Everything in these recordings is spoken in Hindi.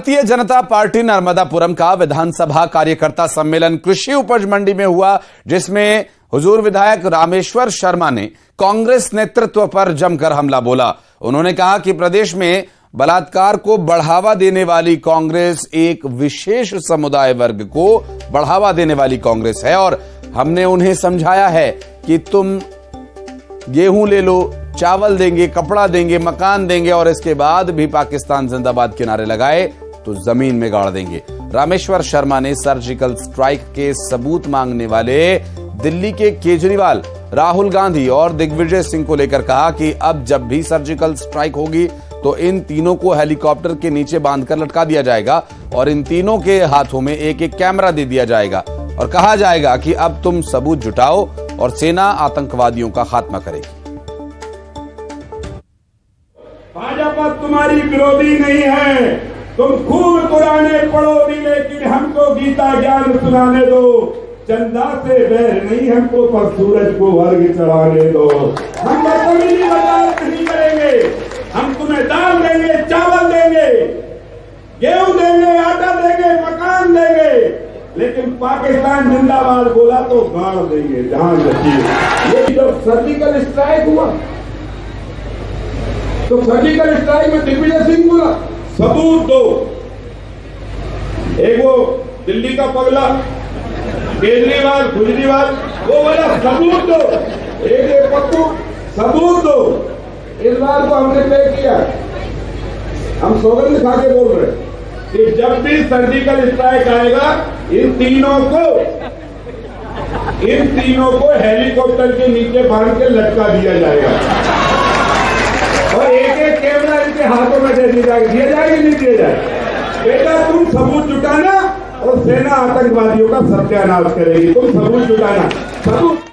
भारतीय जनता पार्टी नर्मदापुरम का विधानसभा कार्यकर्ता सम्मेलन कृषि उपज मंडी में हुआ, जिसमें हुजूर विधायक रामेश्वर शर्मा ने कांग्रेस नेतृत्व पर जमकर हमला बोला। उन्होंने कहा कि प्रदेश में बलात्कार को बढ़ावा देने वाली कांग्रेस एक विशेष समुदाय वर्ग को बढ़ावा देने वाली कांग्रेस है और हमने उन्हें समझाया है कि तुम गेहूं ले लो, चावल देंगे, कपड़ा देंगे, मकान देंगे और इसके बाद भी पाकिस्तान जिंदाबाद के नारे लगाए तो जमीन में गाड़ देंगे। रामेश्वर शर्मा ने सर्जिकल स्ट्राइक के सबूत मांगने वाले दिल्ली के केजरीवाल, राहुल गांधी और दिग्विजय सिंह को लेकर कहा कि अब जब भी सर्जिकल स्ट्राइक होगी तो इन तीनों को हेलीकॉप्टर के नीचे बांधकर लटका दिया जाएगा और इन तीनों के हाथों में एक एक कैमरा दे दिया जाएगा और कहा जाएगा कि अब तुम सबूत जुटाओ और सेना आतंकवादियों का खात्मा करेगी। भाजपा तुम्हारी विरोधी नहीं है, तुम खूब कुराने पढ़ो भी, लेकिन हमको गीता ज्ञान सुनाने दो। चंदा से बैर नहीं हमको, पर सूरज को अर्घ चढ़ाने दो। हम बदतमीजी बर्दाश्त नहीं करेंगे। हम तुम्हें दाल देंगे, चावल देंगे, गेहूं देंगे, आटा देंगे, मकान देंगे, लेकिन पाकिस्तान जिंदाबाद बोला तो गाड़ देंगे। ध्यान रखिए। ये जब सर्जिकल स्ट्राइक हुआ तो सर्जिकल स्ट्राइक में दिग्विजय सिंह बोला सबूत दो। एक वो दिल्ली का पगला केजरीवाल वो बोला सबूत दो। एक पप्पू सबूत दो। इस बार को हमने तय किया, हम सौगंध खा के बोल रहे कि जब भी सर्जिकल स्ट्राइक आएगा इन तीनों को हेलीकॉप्टर के नीचे बांध के लटका दिया जाएगा और एक एक कैमरा इनके हाथों में दे दिया जाएगा, नहीं दिया जाएगा। बेटा तुम सबूत जुटाना और सेना आतंकवादियों का सत्यानाश करेगी। तुम सबूत जुटाना, सबूत।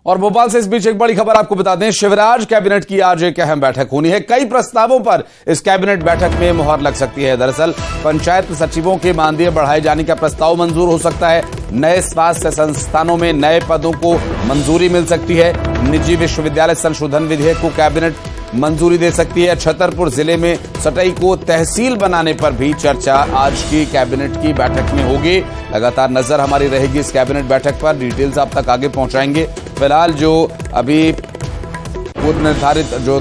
और भोपाल से इस बीच एक बड़ी खबर आपको बता दें, शिवराज कैबिनेट की आज एक अहम बैठक होनी है। कई प्रस्तावों पर इस कैबिनेट बैठक में मुहर लग सकती है। दरअसल पंचायत सचिवों के मानदेय बढ़ाए जाने का प्रस्ताव मंजूर हो सकता है। नए स्वास्थ्य संस्थानों में नए पदों को मंजूरी मिल सकती है। निजी विश्वविद्यालय संशोधन विधेयक को कैबिनेट मंजूरी दे सकती है। छतरपुर जिले में सटई को तहसील बनाने पर भी चर्चा आज की कैबिनेट की बैठक में होगी। लगातार नजर हमारी रहेगी इस कैबिनेट बैठक पर, डिटेल्स आप तक आगे पहुंचाएंगे। फिलहाल जो अभी पूर्व निर्धारित जो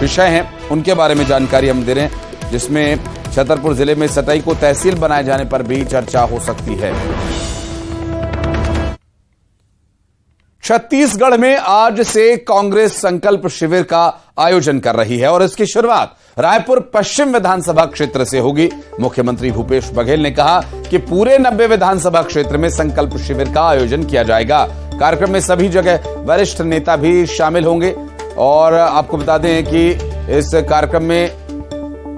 विषय हैं उनके बारे में जानकारी हम दे रहे हैं, जिसमें छतरपुर जिले में सटई को तहसील बनाए जाने पर भी चर्चा हो सकती है। छत्तीसगढ़ में आज से कांग्रेस संकल्प शिविर का आयोजन कर रही है और इसकी शुरुआत रायपुर पश्चिम विधानसभा क्षेत्र से होगी। मुख्यमंत्री भूपेश बघेल ने कहा कि पूरे 90 विधानसभा क्षेत्र में संकल्प शिविर का आयोजन किया जाएगा। कार्यक्रम में सभी जगह वरिष्ठ नेता भी शामिल होंगे और आपको बता दें कि इस कार्यक्रम में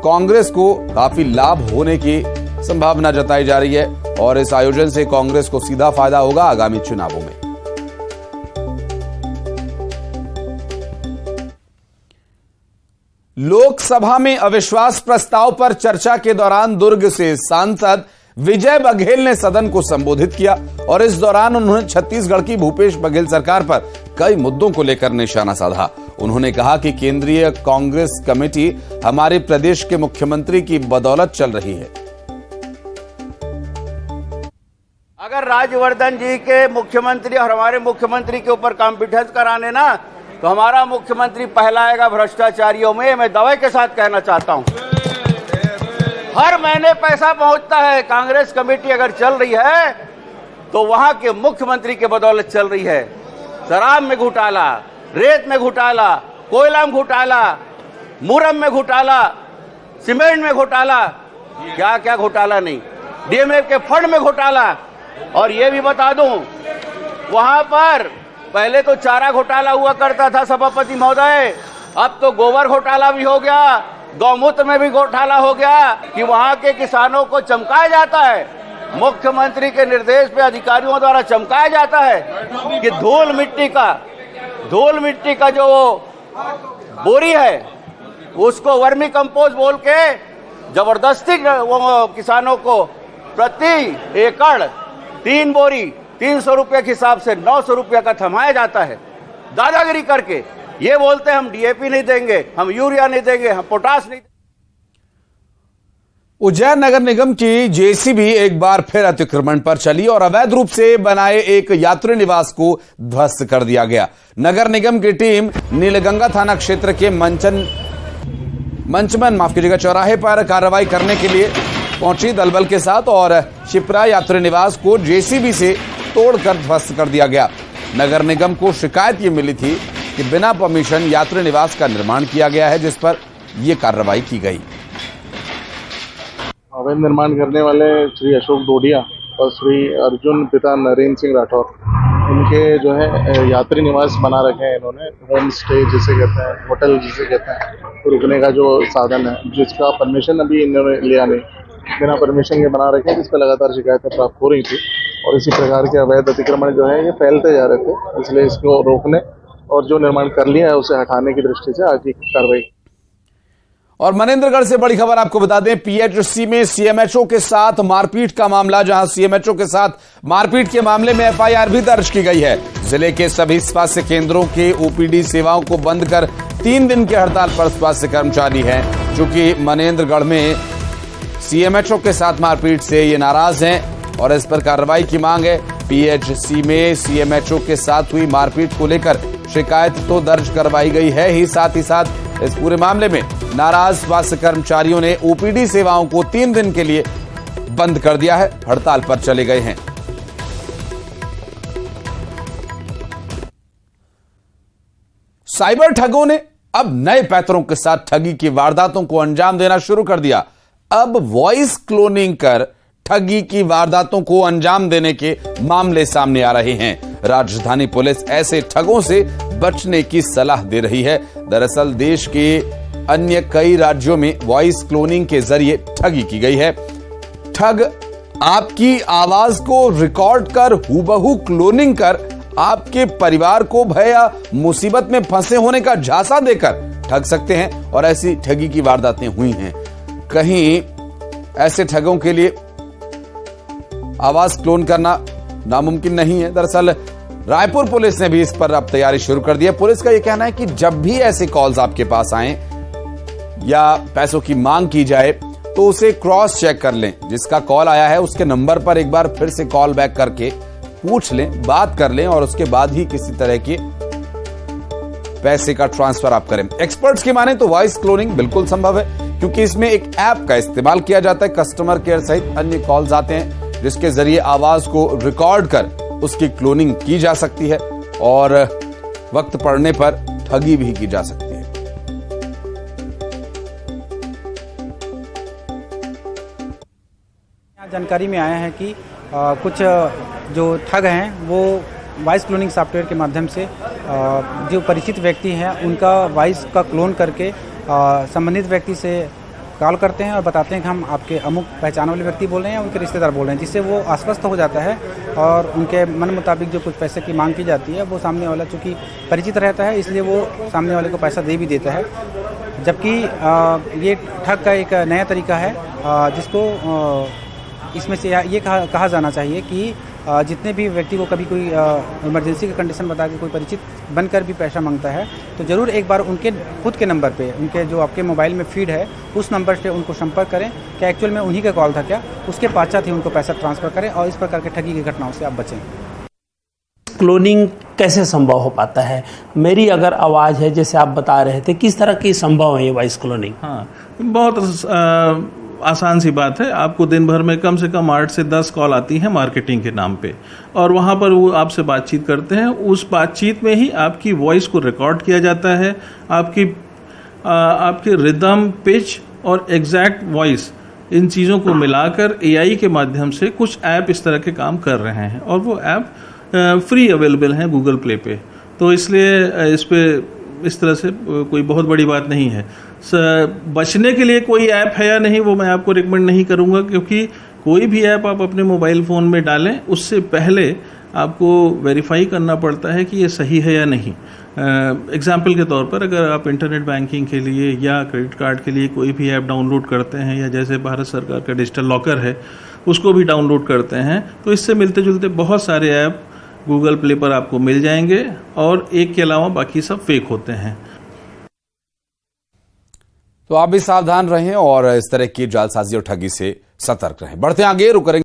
कांग्रेस को काफी लाभ होने की संभावना जताई जा रही है और इस आयोजन से कांग्रेस को सीधा फायदा होगा आगामी चुनावों में। लोकसभा में अविश्वास प्रस्ताव पर चर्चा के दौरान दुर्ग से सांसद विजय बघेल ने सदन को संबोधित किया और इस दौरान उन्होंने छत्तीसगढ़ की भूपेश बघेल सरकार पर कई मुद्दों को लेकर निशाना साधा। उन्होंने कहा कि केंद्रीय कांग्रेस कमेटी हमारे प्रदेश के मुख्यमंत्री की बदौलत चल रही है। अगर राजवर्धन जी के मुख्यमंत्री और हमारे मुख्यमंत्री के ऊपर कॉम्पिटिशन कराने ना, तो हमारा मुख्यमंत्री पहलाएगा भ्रष्टाचारियों में। मैं दावे के साथ कहना चाहता हूं, हर महीने पैसा पहुंचता है। कांग्रेस कमेटी अगर चल रही है तो वहां के मुख्यमंत्री के बदौलत चल रही है। शराब में घोटाला, रेत में घोटाला, कोयला में घोटाला, मुरम में घोटाला, सीमेंट में घोटाला, क्या क्या घोटाला नहीं, डीएमएफ के फंड में घोटाला। और ये भी बता दूं, वहां पर पहले तो चारा घोटाला हुआ करता था सभापति महोदय, अब तो गोबर घोटाला भी हो गया, गौमूत्र में भी घोटाला हो गया कि वहां के किसानों को चमकाया जाता है। मुख्यमंत्री के निर्देश पे अधिकारियों द्वारा चमकाया जाता है कि धूल मिट्टी का जो बोरी है उसको वर्मी कंपोस्ट बोल के जबरदस्ती वो किसानों को प्रति एकड़ 3 बोरी 300 रुपये के हिसाब से 900 रुपये का थमाया जाता है। दादागिरी करके ये बोलते हैं हम डीएपी नहीं देंगे, हम यूरिया नहीं देंगे, हम पोटाश नहीं। उज्जैन नगर निगम की जेसीबी एक बार फिर अतिक्रमण पर चली और अवैध रूप से बनाए एक यात्री निवास को ध्वस्त कर दिया गया। नगर निगम की टीम नीलगंगा थाना क्षेत्र के मंचमन चौराहे पर कार्रवाई करने के लिए पहुंची दलबल के साथ और शिप्रा यात्री निवास को जेसीबी से तोड़कर ध्वस्त कर दिया गया। नगर निगम को शिकायत ये मिली थी कि बिना परमिशन यात्री निवास का निर्माण किया गया है, जिस पर यह कार्रवाई की गई। अवैध निर्माण करने वाले श्री अशोक डोडिया और श्री अर्जुन पिता नरेंद्र सिंह राठौर, इनके जो है यात्री निवास बना रखे हैं इन्होंने। होम स्टे जिसे कहते हैं, होटल जिसे कहते हैं, रुकने का जो साधन है, जिसका परमिशन अभी इन्होंने लिया नहीं, बिना परमिशन के बना रखे हैं, जिस पर लगातार शिकायतें प्राप्त हो रही थी। और इसी प्रकार के अवैध अतिक्रमण जो है ये फैलते जा रहे थे, इसलिए इसको रोकने और जो निर्माण कर लिया है उसे हटाने की दृष्टि से आज की कार्रवाई। और मनेंद्रगढ़ से बड़ी खबर आपको बता दें, पीएचसी में सीएमएचओ के साथ मारपीट का मामला, जहां सीएमएचओ के साथ मारपीट के मामले में एफआईआर भी दर्ज की गई है। जिले के सभी स्वास्थ्य केंद्रों के ओपीडी सेवाओं को बंद कर 3 दिन की हड़ताल पर स्वास्थ्य कर्मचारी हैं, चूंकि मनेंद्रगढ़ में सीएमएचओ के साथ मारपीट से ये नाराज हैं और इस पर कार्रवाई की मांग है। पीएचसी में सीएमएचओ के साथ हुई मारपीट को लेकर शिकायत तो दर्ज करवाई गई है ही साथ इस पूरे मामले में नाराज स्वास्थ्य कर्मचारियों ने ओपीडी सेवाओं को 3 दिन के लिए बंद कर दिया है, हड़ताल पर चले गए हैं। साइबर ठगों ने अब नए पैतरों के साथ ठगी की वारदातों को अंजाम देना शुरू कर दिया। अब वॉइस क्लोनिंग कर ठगी की वारदातों को अंजाम देने के मामले सामने आ रहे हैं। राजधानी पुलिस ऐसे ठगों से बचने की सलाह दे रही है। दरअसल देश के अन्य कई राज्यों में वॉइस क्लोनिंग के जरिए ठगी की गई है। ठग आपकी आवाज को रिकॉर्ड कर हूबहू क्लोनिंग कर आपके परिवार को भय या मुसीबत में फंसे होने का झांसा देकर ठग सकते हैं और ऐसी ठगी की वारदातें हुई हैं। कहीं ऐसे ठगों के लिए आवाज क्लोन करना नामुमकिन नहीं है। दरअसल रायपुर पुलिस ने भी इस पर अब तैयारी शुरू कर दी है। पुलिस का यह कहना है कि जब भी ऐसे कॉल्स आपके पास आए या पैसों की मांग की जाए तो उसे क्रॉस चेक कर लें। जिसका कॉल आया है उसके नंबर पर एक बार फिर से कॉल बैक करके पूछ लें, बात कर लें और उसके बाद ही किसी तरह के पैसे का ट्रांसफर आप करें। एक्सपर्ट्स की माने तो वॉइस क्लोनिंग बिल्कुल संभव है, क्योंकि इसमें एक ऐप का इस्तेमाल किया जाता है। कस्टमर केयर सहित अन्य कॉल्स आते हैं जिसके जरिए आवाज को रिकॉर्ड कर उसकी क्लोनिंग की जा सकती है और वक्त पड़ने पर ठगी भी की जा सकती है। जानकारी में आया है कि कुछ जो ठग हैं वो वॉइस क्लोनिंग सॉफ्टवेयर के माध्यम से जो परिचित व्यक्ति हैं उनका वॉइस का क्लोन करके संबंधित व्यक्ति से कॉल करते हैं और बताते हैं कि हम आपके अमुक पहचान वाले व्यक्ति बोल रहे हैं या उनके रिश्तेदार बोल रहे हैं, जिससे वो आश्वस्त हो जाता है और उनके मन मुताबिक जो कुछ पैसे की मांग की जाती है वो सामने वाला चूँकि परिचित रहता है इसलिए वो सामने वाले को पैसा दे भी देता है। जबकि ये ठग का एक नया तरीका है जिसको इसमें से ये कहा जाना चाहिए कि जितने भी व्यक्ति को कभी कोई इमरजेंसी का कंडीशन बता के कोई परिचित बनकर भी पैसा मांगता है तो ज़रूर एक बार उनके खुद के नंबर पे, उनके जो आपके मोबाइल में फीड है उस नंबर से उनको संपर्क करें कि एक्चुअल में उन्हीं का कॉल था क्या, उसके पश्चात ही उनको पैसा ट्रांसफ़र करें और इस प्रकार के ठगी की घटनाओं से आप बचें। क्लोनिंग कैसे संभव हो पाता है? मेरी अगर आवाज़ है जैसे आप बता रहे थे, किस तरह की संभव है ये वॉइस क्लोनिंग? हाँ, बहुत आसान सी बात है। आपको दिन भर में कम से कम 8 से 10 कॉल आती हैं मार्केटिंग के नाम पे और वहाँ पर वो आपसे बातचीत करते हैं। उस बातचीत में ही आपकी वॉइस को रिकॉर्ड किया जाता है। आपकी रिदम, पिच और एग्जैक्ट वॉइस, इन चीज़ों को मिलाकर एआई के माध्यम से कुछ ऐप इस तरह के काम कर रहे हैं और वो ऐप फ्री अवेलेबल हैं गूगल प्ले पे। तो इसलिए इस पे इस तरह से कोई बहुत बड़ी बात नहीं है। बचने के लिए कोई ऐप है या नहीं वो मैं आपको रिकमेंड नहीं करूँगा, क्योंकि कोई भी ऐप आप अपने मोबाइल फ़ोन में डालें उससे पहले आपको वेरीफाई करना पड़ता है कि ये सही है या नहीं। एग्जाम्पल के तौर पर अगर आप इंटरनेट बैंकिंग के लिए या क्रेडिट कार्ड के लिए कोई भी ऐप डाउनलोड करते हैं या जैसे भारत सरकार का डिजिटल लॉकर है उसको भी डाउनलोड करते हैं तो इससे मिलते जुलते बहुत सारे ऐप गूगल प्ले पर आपको मिल जाएंगे और एक के अलावा बाकी सब फेक होते हैं। तो आप भी सावधान रहें और इस तरह की जालसाजी और ठगी से सतर्क रहें। बढ़ते आगे, रुक करेंगे।